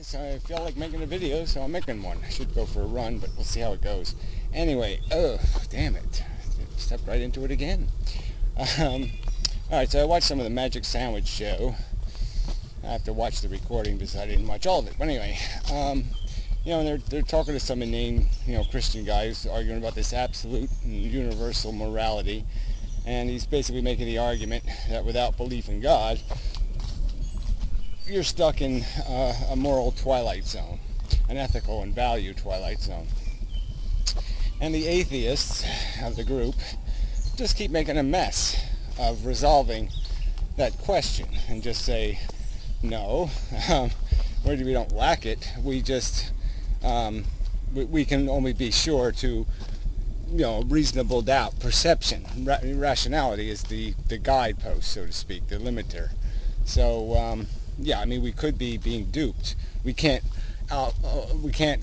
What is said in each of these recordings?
guess I feel like making a video, so I'm making one. I should go for a run, but we'll see how it goes. Anyway, oh, damn it. Stepped right into it again. Alright, so I watched some of the Magic Sandwich show. I have to watch the recording because I didn't watch all of it. But anyway, you know, and they're talking to some inane, Christian guys arguing about this absolute and universal morality. And he's basically making the argument that without belief in God, you're stuck in a moral twilight zone, an ethical and value twilight zone. And the atheists of the group just keep making a mess of resolving that question and just say, no, we don't lack it. We just, we can only be sure to, reasonable doubt, perception. Rationality is the guidepost, so to speak, the limiter. So, yeah, I mean, we could be being duped. We can't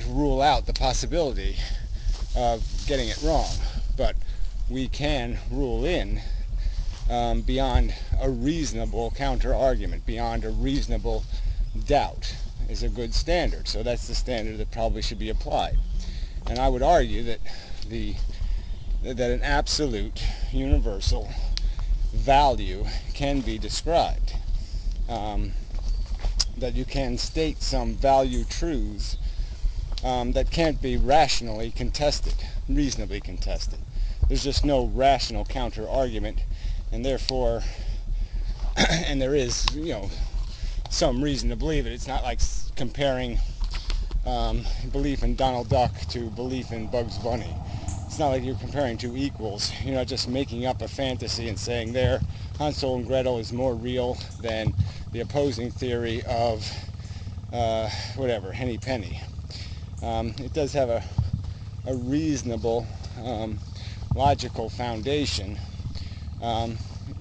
rule out the possibility of getting it wrong, but we can rule in beyond a reasonable counter-argument, beyond a reasonable doubt is a good standard. So that's the standard that probably should be applied. And I would argue that that an absolute universal value can be described. That you can state some value truths that can't be rationally contested, reasonably contested. There's just no rational counter-argument, and therefore, and there is, some reason to believe it. It's not like comparing belief in Donald Duck to belief in Bugs Bunny. It's not like you're comparing two equals. You're not just making up a fantasy and saying there, Hansel and Gretel is more real than the opposing theory of, Henny Penny. It does have a reasonable, logical foundation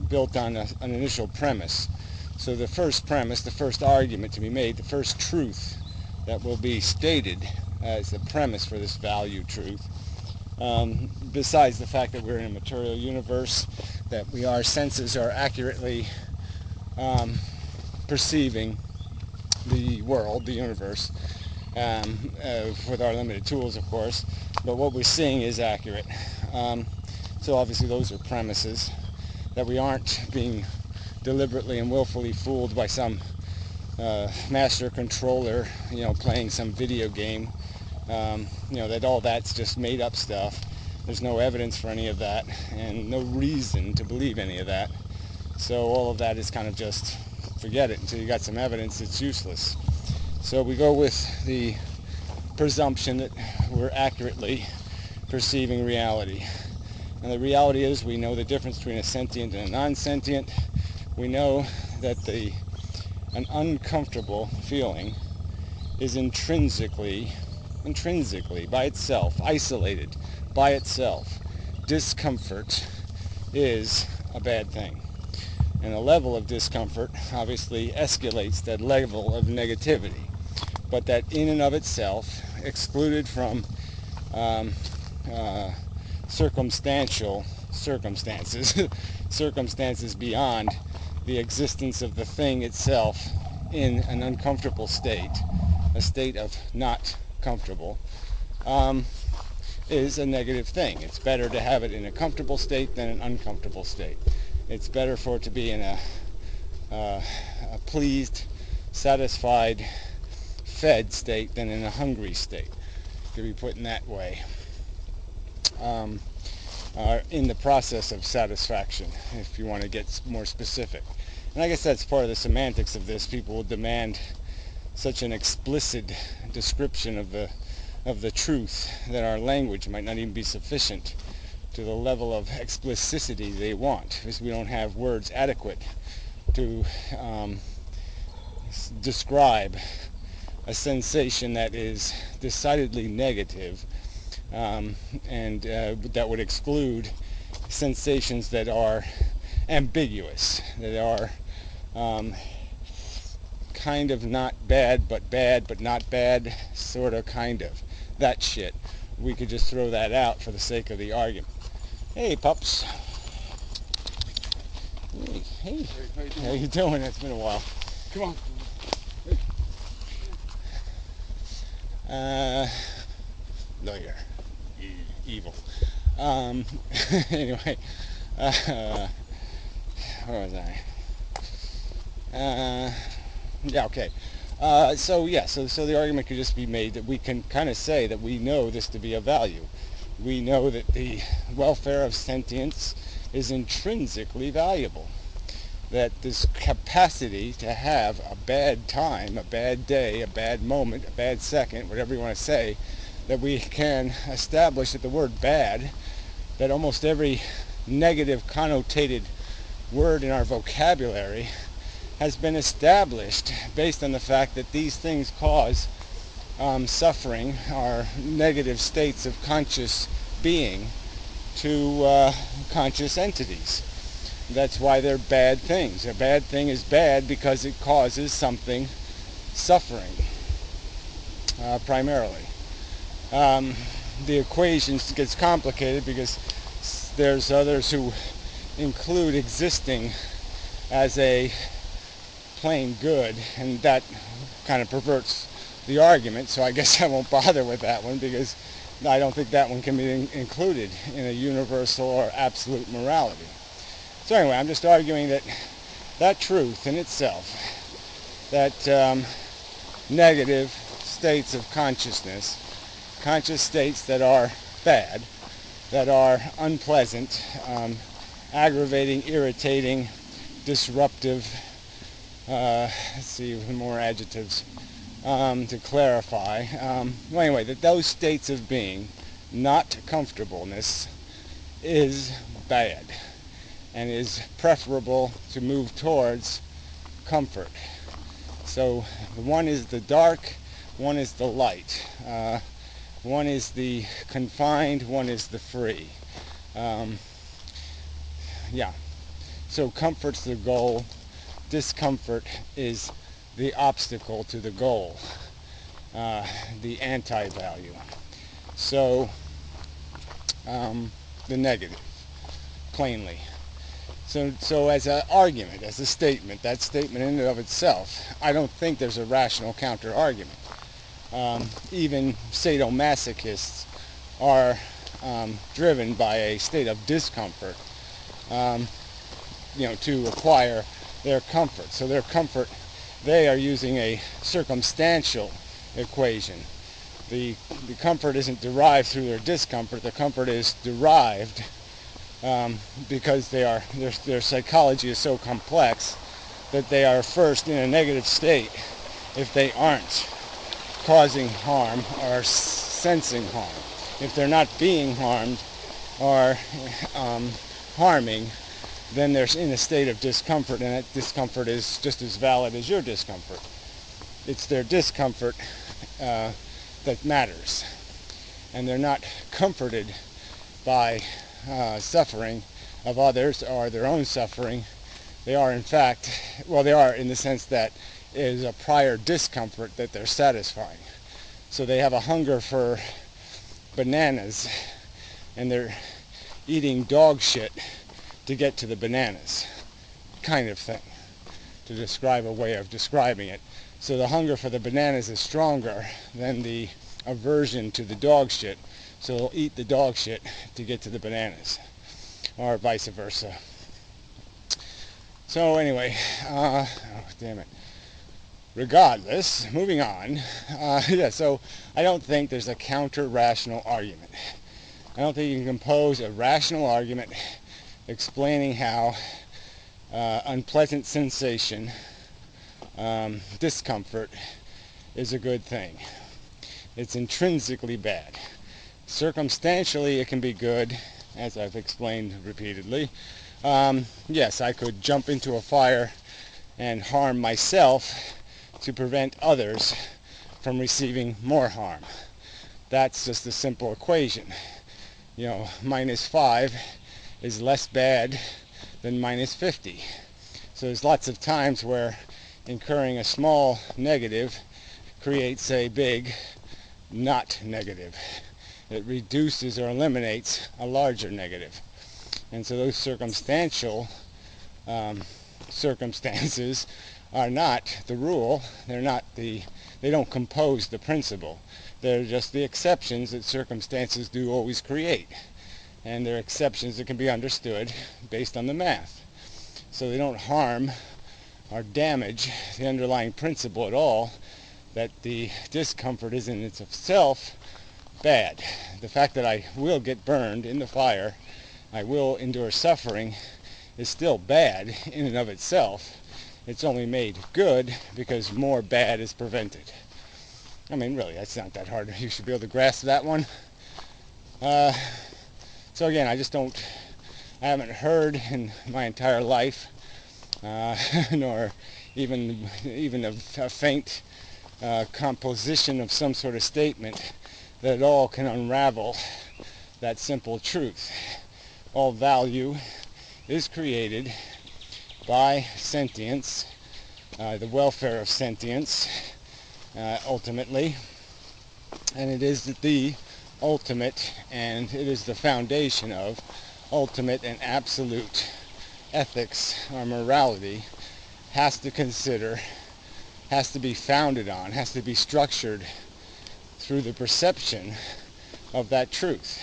built on an initial premise. So the first premise, the first argument to be made, the first truth that will be stated as the premise for this value truth, besides the fact that we're in a material universe, that our senses are accurately perceiving the world, the universe, with our limited tools, of course, but what we're seeing is accurate. So obviously those are premises, that we aren't being deliberately and willfully fooled by some master controller, playing some video game, that all that's just made up stuff. There's no evidence for any of that, and no reason to believe any of that. So all of that is kind of just, forget it. Until you got some evidence, it's useless. So we go with the presumption that we're accurately perceiving reality. And the reality is, we know the difference between a sentient and a non-sentient. We know that an uncomfortable feeling is intrinsically by itself, isolated by itself. Discomfort is a bad thing. And the level of discomfort obviously escalates that level of negativity. But that in and of itself, excluded from circumstances beyond the existence of the thing itself in an uncomfortable state, a state of not comfortable, is a negative thing. It's better to have it in a comfortable state than an uncomfortable state. It's better for it to be in a pleased, satisfied, fed state than in a hungry state, to be put in that way. In the process of satisfaction, if you want to get more specific. And I guess that's part of the semantics of this. People will demand such an explicit description of the truth that our language might not even be sufficient to the level of explicitity they want, because we don't have words adequate to describe a sensation that is decidedly negative, and that would exclude sensations that are ambiguous, that are kind of not bad but not bad, sort of, kind of. That shit. We could just throw that out for the sake of the argument. Hey, pups. Hey. How you doing? It's been a while. Come on. Lawyer. Evil. Anyway, where was I? Yeah, okay. So the argument could just be made that we can kind of say that we know this to be a value. We know that the welfare of sentience is intrinsically valuable. That this capacity to have a bad time, a bad day, a bad moment, a bad second, whatever you want to say, that we can establish that the word bad, that almost every negative connotated word in our vocabulary has been established based on the fact that these things cause suffering, or negative states of conscious being, to conscious entities. That's why they're bad things. A bad thing is bad because it causes something suffering, primarily. The equation gets complicated because there's others who include existing as a plain good, and that kind of perverts the argument, so I guess I won't bother with that one, because I don't think that one can be included in a universal or absolute morality. So anyway, I'm just arguing that truth in itself, that negative states of consciousness, conscious states that are bad, that are unpleasant, aggravating, irritating, disruptive, let's see, more adjectives to clarify. Well, anyway, that those states of being, not comfortableness, is bad and is preferable to move towards comfort. So one is the dark, one is the light. One is the confined, one is the free. Yeah. So comfort's the goal, discomfort is the obstacle to the goal, the anti-value. So the negative, plainly. So as an argument, as a statement, that statement in and of itself, I don't think there's a rational counter-argument. Even sadomasochists are driven by a state of discomfort, to acquire their comfort. So their comfort, they are using a circumstantial equation. The comfort isn't derived through their discomfort. The comfort is derived because their psychology is so complex that they are first in a negative state if they aren't causing harm or sensing harm. If they're not being harmed or harming, then they're in a state of discomfort, and that discomfort is just as valid as your discomfort. It's their discomfort that matters, and they're not comforted by suffering of others or their own suffering. They are, in fact, they are in the sense that it is a prior discomfort that they're satisfying. So they have a hunger for bananas, and they're eating dog shit to get to the bananas, kind of thing, to describe a way of describing it. So the hunger for the bananas is stronger than the aversion to the dog shit, so they'll eat the dog shit to get to the bananas, or vice versa. So anyway, damn it. Regardless, moving on, so I don't think there's a counter-rational argument. I don't think you can compose a rational argument explaining how unpleasant sensation, discomfort, is a good thing. It's intrinsically bad. Circumstantially, it can be good, as I've explained repeatedly. Yes, I could jump into a fire and harm myself to prevent others from receiving more harm. That's just a simple equation. -5 is less bad than -50. So there's lots of times where incurring a small negative creates a big not negative. It reduces or eliminates a larger negative. And so those circumstantial circumstances are not the rule. They don't compose the principle. They're just the exceptions that circumstances do always create. And they're exceptions that can be understood based on the math. So they don't harm or damage the underlying principle at all, that the discomfort is in itself bad. The fact that I will get burned in the fire, I will endure suffering, is still bad in and of itself. It's only made good because more bad is prevented. I mean, really, that's not that hard. You should be able to grasp that one. So again, I haven't heard in my entire life, nor even a faint composition of some sort of statement that it all can unravel that simple truth. All value is created by sentience, the welfare of sentience, ultimately, and it is the ultimate, and it is the foundation of ultimate and absolute ethics or morality. Has to be founded on, has to be structured through the perception of that truth,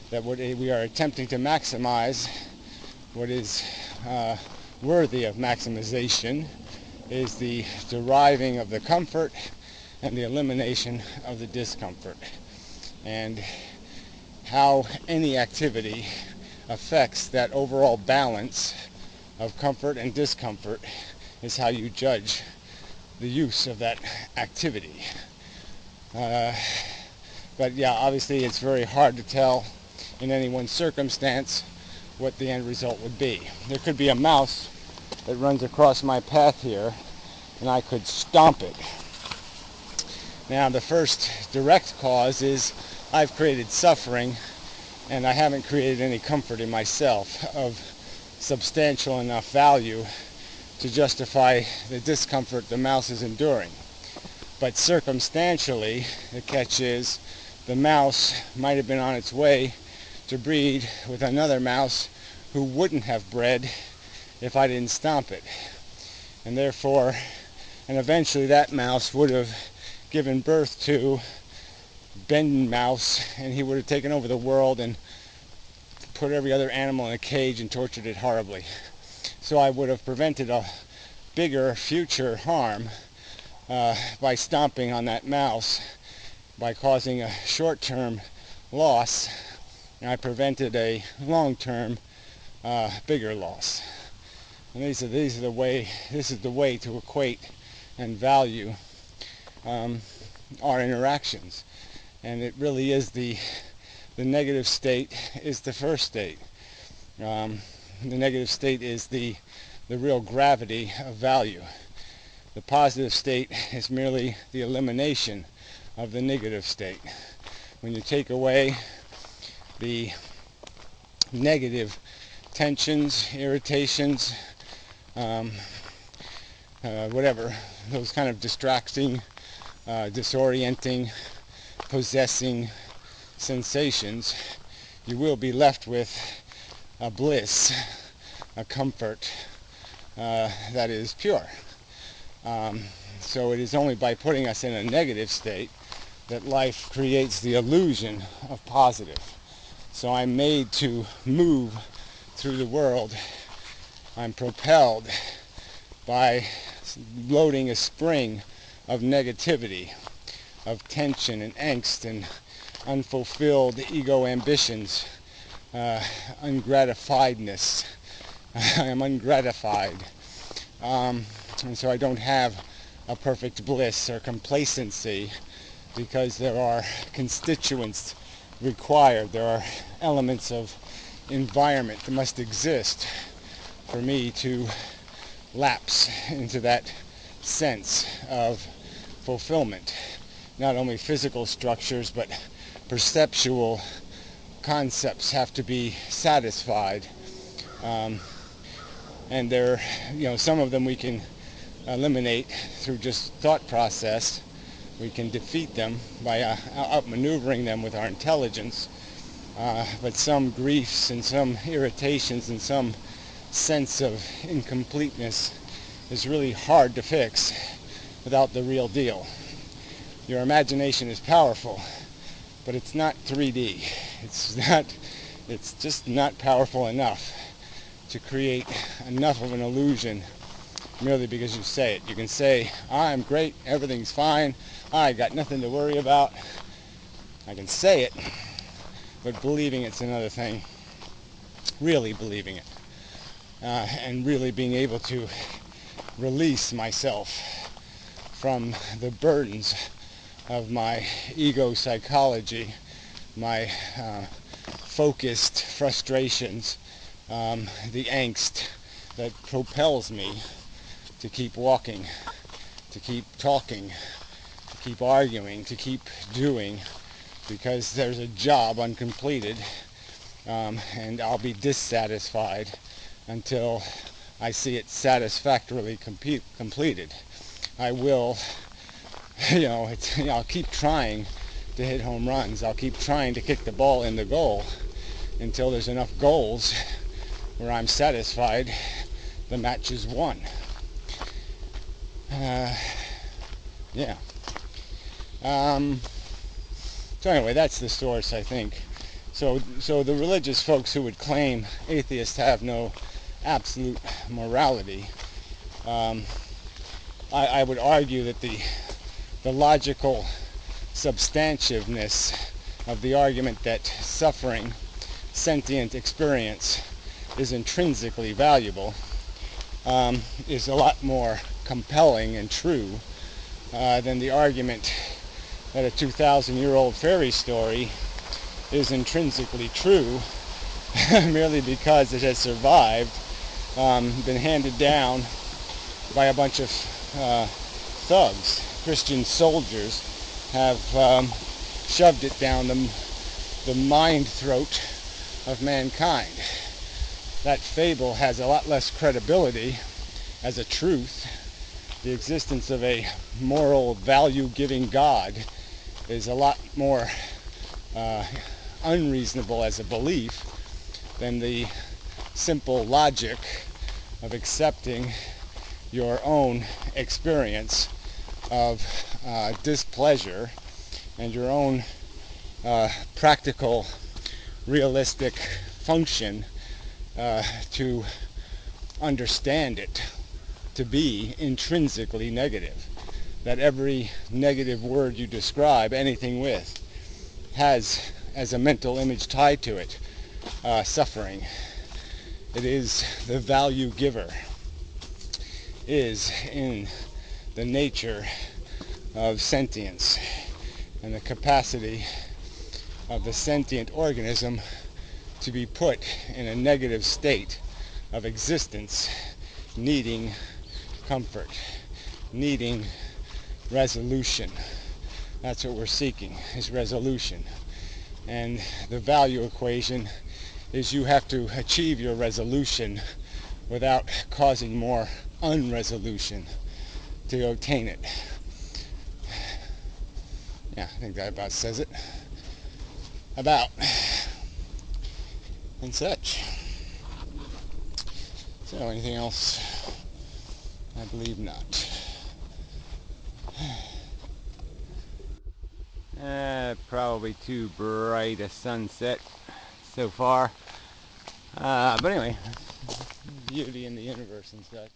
that what we are attempting to maximize, what is worthy of maximization, is the deriving of the comfort and the elimination of the discomfort. And how any activity affects that overall balance of comfort and discomfort is how you judge the use of that activity. But yeah, obviously it's very hard to tell in any one circumstance what the end result would be. There could be a mouse that runs across my path here, and I could stomp it. Now, the first direct cause is I've created suffering, and I haven't created any comfort in myself of substantial enough value to justify the discomfort the mouse is enduring. But circumstantially, the catch is the mouse might have been on its way to breed with another mouse who wouldn't have bred if I didn't stomp it. And therefore, and eventually that mouse would have given birth to Ben Mouse, and he would have taken over the world and put every other animal in a cage and tortured it horribly. So I would have prevented a bigger future harm by stomping on that mouse, by causing a short-term loss, and I prevented a long-term bigger loss. And this is the way to equate and value our interactions. And it really is the negative state is the first state. The negative state is the real gravity of value. The positive state is merely the elimination of the negative state. When you take away the negative tensions, irritations, whatever, those kind of distracting, disorienting, possessing sensations, you will be left with a bliss, a comfort that is pure. So it is only by putting us in a negative state that life creates the illusion of positive. So I'm made to move through the world. I'm propelled by loading a spring of negativity, of tension and angst and unfulfilled ego ambitions, ungratifiedness. I am ungratified. And so I don't have a perfect bliss or complacency, because there are constituents required. There are elements of environment that must exist for me to lapse into that sense of fulfillment. Not only physical structures, but perceptual concepts have to be satisfied. And there, some of them we can eliminate through just thought process. We can defeat them by outmaneuvering them with our intelligence. But some griefs and some irritations and some sense of incompleteness is really hard to fix without the real deal. Your imagination is powerful, but it's not 3D. It's just not powerful enough to create enough of an illusion merely because you say it. You can say, I'm great, everything's fine, I got nothing to worry about. I can say it, but believing it's another thing. Really believing it. And really being able to release myself from the burdens of my ego psychology, my focused frustrations, the angst that propels me to keep walking, to keep talking, to keep arguing, to keep doing, because there's a job uncompleted, and I'll be dissatisfied until I see it satisfactorily completed. I will, I'll keep trying to hit home runs. I'll keep trying to kick the ball in the goal until there's enough goals where I'm satisfied the match is won. Yeah. So anyway, that's the source, I think. So the religious folks who would claim atheists have no absolute morality, I would argue that the logical substantiveness of the argument that suffering, sentient experience, is intrinsically valuable is a lot more compelling and true than the argument that a 2,000-year-old fairy story is intrinsically true merely because it has survived, been handed down by a bunch of thugs. Christian soldiers have shoved it down the mind throat of mankind. That fable has a lot less credibility as a truth. The existence of a moral, value-giving God is a lot more unreasonable as a belief than the simple logic of accepting your own experience of displeasure and your own practical, realistic function to understand it to be intrinsically negative. That every negative word you describe anything with has, as a mental image tied to it, suffering. It is the value giver, is in the nature of sentience and the capacity of the sentient organism to be put in a negative state of existence, needing comfort, needing resolution. That's what we're seeking, is resolution. And the value equation is you have to achieve your resolution without causing more unresolution to obtain it. Yeah, I think that about says it. About and such. So anything else? I believe not. Probably too bright a sunset so far. But anyway, beauty in the universe and such.